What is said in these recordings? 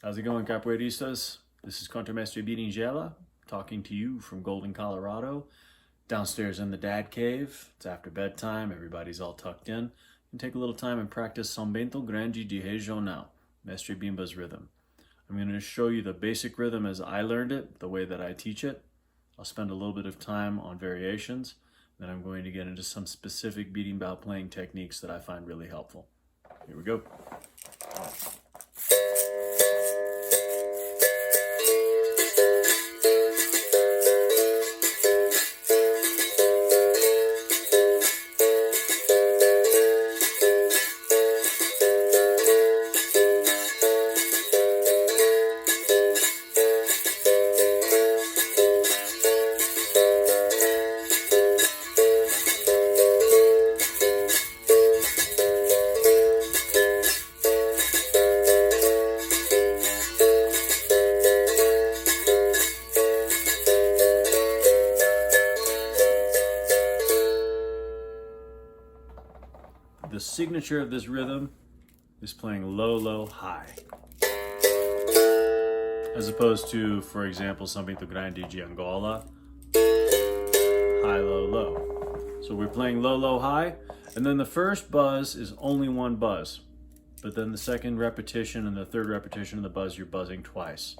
How's it going, capoeiristas? This is Contremestre Berinjela talking to you from Golden, Colorado. Downstairs in the dad cave. It's after bedtime. Everybody's all tucked in. And take a little time and practice Bento, Grande de Regional, Mestre Bimba's rhythm. I'm going to show you the basic rhythm as I learned it, the way that I teach it. I'll spend a little bit of time on variations. Then I'm going to get into some specific Berimbau playing techniques that I find really helpful. Here we go. The signature of this rhythm is playing low, low, high. As opposed to, for example, Bento Grande de Angola, high, low, low. So we're playing low, low, high, and then the first buzz is only one buzz. But then the second repetition and the third repetition of the buzz, you're buzzing twice.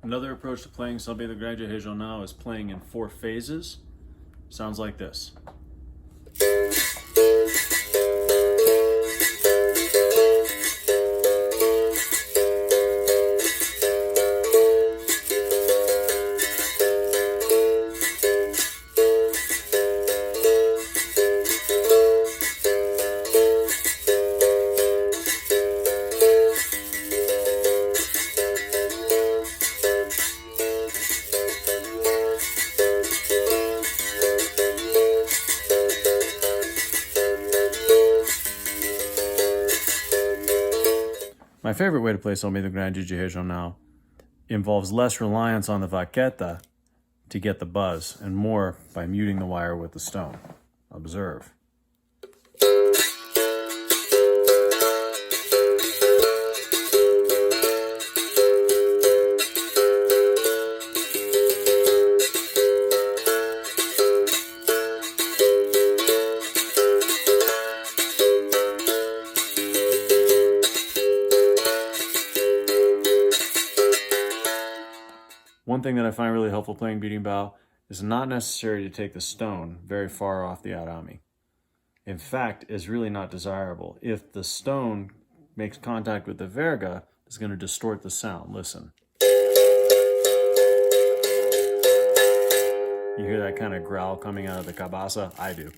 Another approach to playing Bento Grande Regional is playing in 4 phases. Sounds like this. My favorite way to play Bento Grande de Regional involves less reliance on the vaqueta to get the buzz and more by muting the wire with the stone. Observe. One thing that I find really helpful playing Berimbau is not necessary to take the stone very far off the arame. In fact, it's really not desirable. If the stone makes contact with the verga, it's going to distort the sound. Listen. You hear that kind of growl coming out of the cabasa? I do.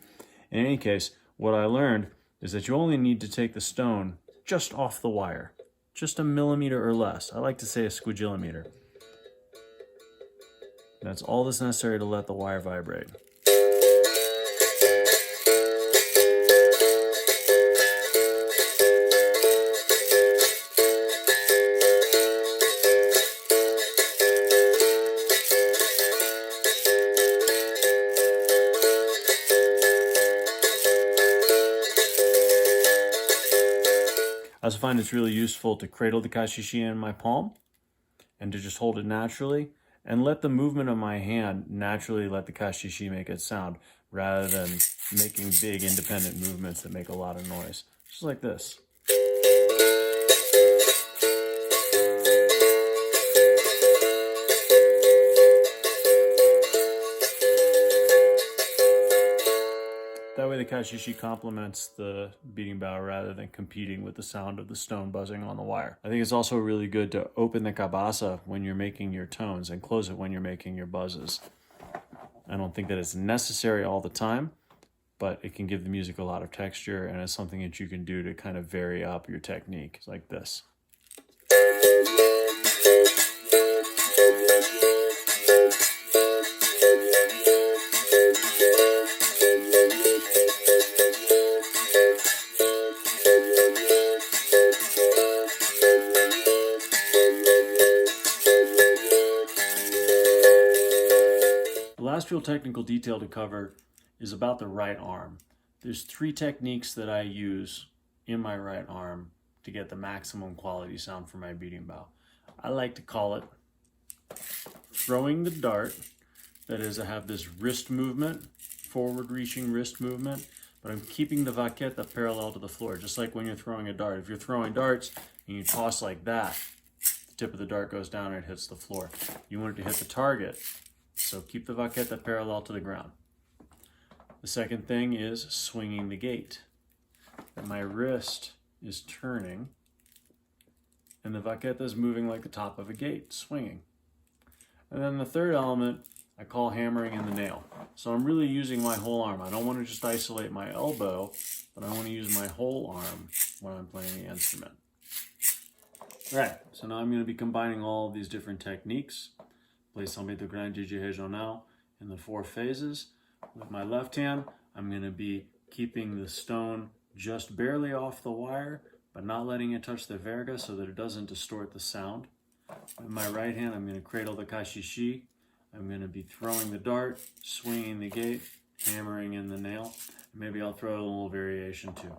In any case, what I learned is that you only need to take the stone just off the wire, just a millimeter or less. I like to say a squigillimeter. That's all that's necessary to let the wire vibrate. I also find it's really useful to cradle the kashishi in my palm and to just hold it naturally and let the movement of my hand naturally let the kashishi make its sound rather than making big independent movements that make a lot of noise. Just like this. That way the kashishi complements the Berimbau rather than competing with the sound of the stone buzzing on the wire. I think it's also really good to open the cabasa when you're making your tones and close it when you're making your buzzes. I don't think that it's necessary all the time, but it can give the music a lot of texture and it's something that you can do to kind of vary up your technique, like this. last real technical detail to cover is about the right arm. There's 3 techniques that I use in my right arm to get the maximum quality sound for my berimbau. I like to call it throwing the dart. That is, I have this wrist movement, forward reaching wrist movement, but I'm keeping the vaqueta parallel to the floor, just like when you're throwing a dart. If you're throwing darts and you toss like that, the tip of the dart goes down and it hits the floor. You want it to hit the target, so keep the vaqueta parallel to the ground. The second thing is swinging the gate. My wrist is turning and the vaqueta is moving like the top of a gate, swinging. And then the third element I call hammering in the nail. So I'm really using my whole arm. I don't want to just isolate my elbow, but I want to use my whole arm when I'm playing the instrument. All right, so now I'm going to be combining all of these different techniques. Play Bento, Grande, Regional in the 4 phases. With my left hand, I'm going to be keeping the stone just barely off the wire, but not letting it touch the verga so that it doesn't distort the sound. With my right hand, I'm going to cradle the kashishi. I'm going to be throwing the dart, swinging the gate, hammering in the nail. Maybe I'll throw a little variation too.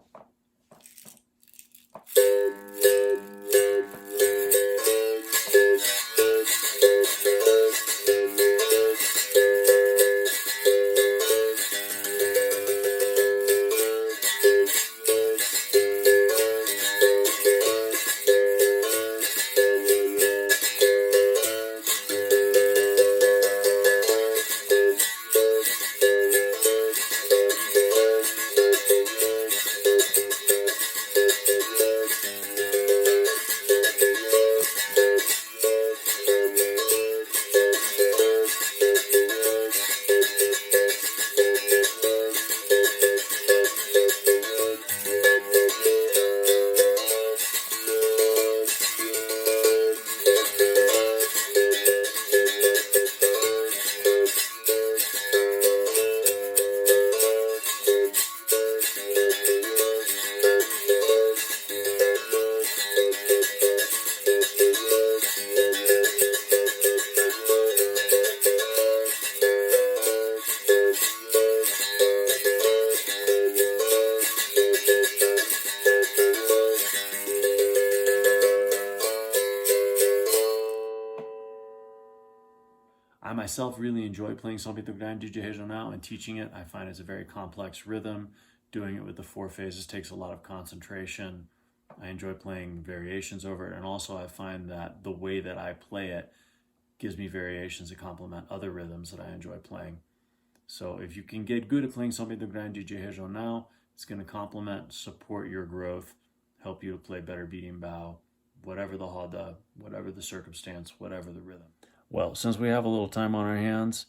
I myself really enjoy playing Bento, Grande, Regional and teaching it. I find it's a very complex rhythm. Doing it with the 4 phases takes a lot of concentration. I enjoy playing variations over it, and also I find that the way that I play it gives me variations that complement other rhythms that I enjoy playing. So if you can get good at playing Bento, Grande, Regional, it's going to complement, support your growth, help you to play better berimbau, whatever the roda, whatever the circumstance, whatever the rhythm. Well, since we have a little time on our hands,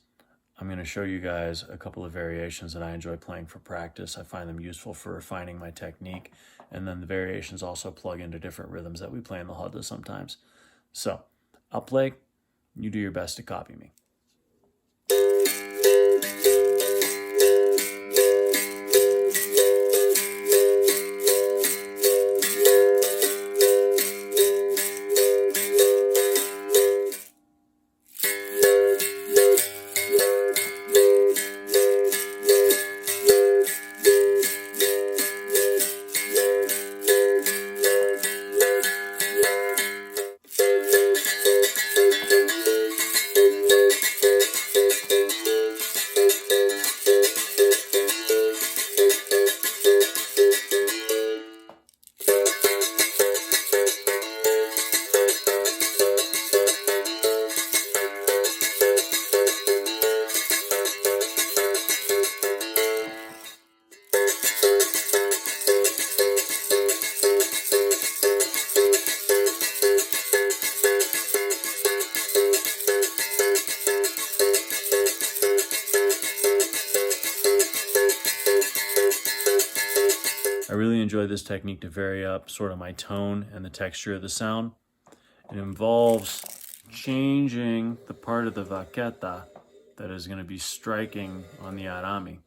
I'm going to show you guys a couple of variations that I enjoy playing for practice. I find them useful for refining my technique, and then the variations also plug into different rhythms that we play in the roda sometimes. So, I'll play, you do your best to copy me. I really enjoy this technique to vary up sort of my tone and the texture of the sound. It involves changing the part of the vaqueta that is going to be striking on the arame.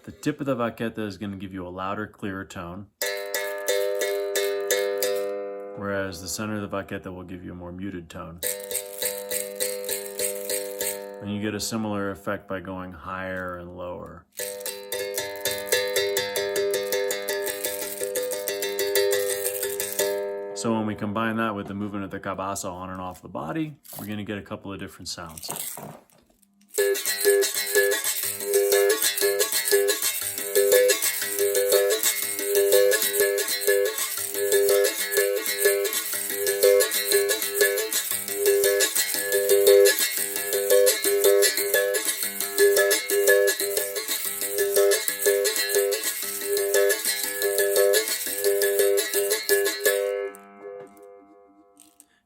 The tip of the vaqueta is going to give you a louder, clearer tone, whereas the center of the vaqueta will give you a more muted tone. And you get a similar effect by going higher and lower. So when we combine that with the movement of the cabasa on and off the body, we're going to get a couple of different sounds.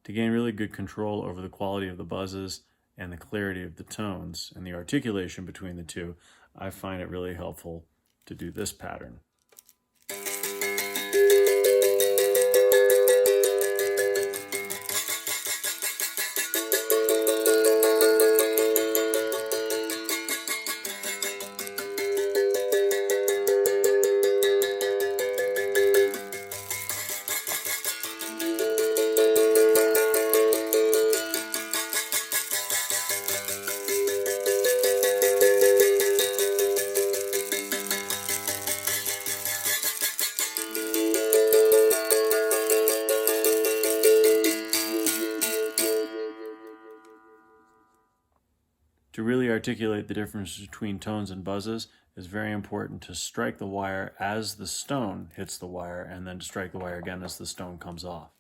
To gain really good control over the quality of the buzzes and the clarity of the tones and the articulation between the two, I find it really helpful to do this pattern. To really articulate the difference between tones and buzzes, it's very important to strike the wire as the stone hits the wire, and then to strike the wire again as the stone comes off.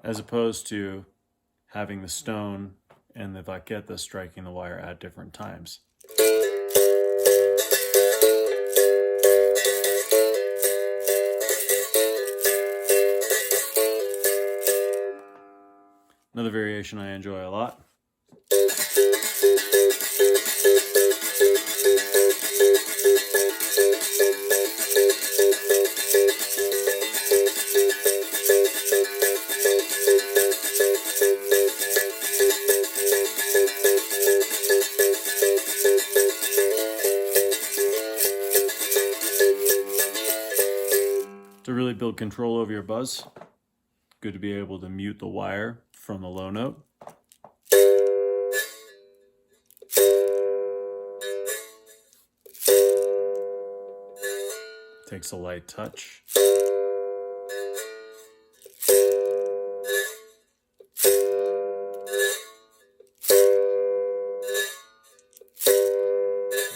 As opposed to having the stone and the vaqueta striking the wire at different times. Another variation I enjoy a lot. To really build control over your buzz, good to be able to mute the wire from the low note. Takes a light touch.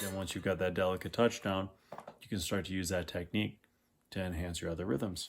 Then once you've got that delicate touch down, you can start to use that technique to enhance your other rhythms.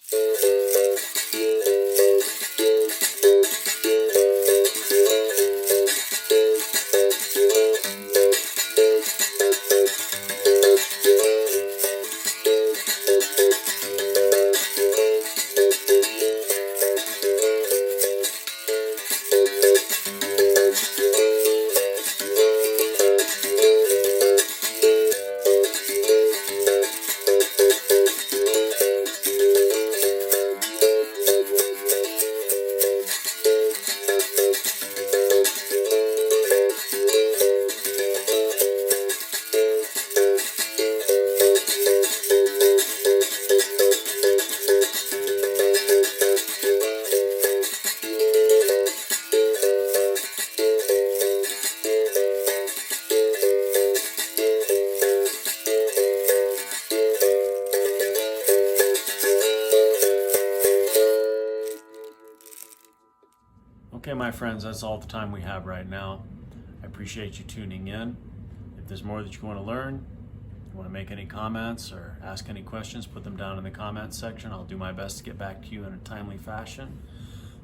Okay, my friends, that's all the time we have right now. I appreciate you tuning in. If there's more that you want to learn, you want to make any comments or ask any questions, put them down in the comments section. I'll do my best to get back to you in a timely fashion.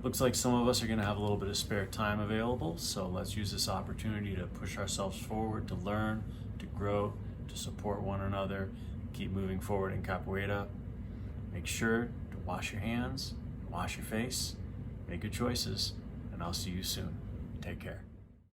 Looks like some of us are going to have a little bit of spare time available, so let's use this opportunity to push ourselves forward, to learn, to grow, to support one another, keep moving forward in capoeira. Make sure to wash your hands, wash your face, make good choices, and I'll see you soon. Take care.